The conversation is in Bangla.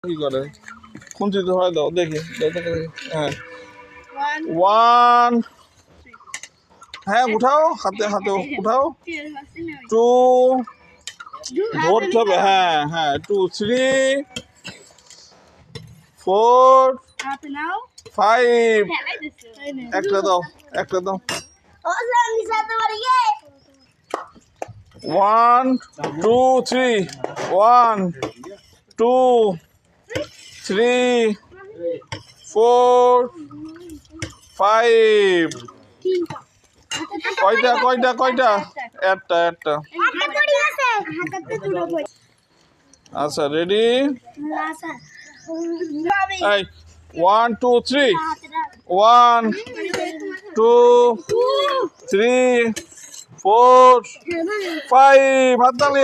কি করে খুঁজি তো হয় দাও দেখি হ্যাঁ 1 হ্যাঁ উঠাও হাতে হাতে উঠাও 2 ধরতে হবে হ্যাঁ হ্যাঁ 2 3 4 5 একটা দাও 1 2 3 1 2 3 4 5 কয়টা একটা আচ্ছা রেডি 1 2 3 1 2 3 4 5 হাততালি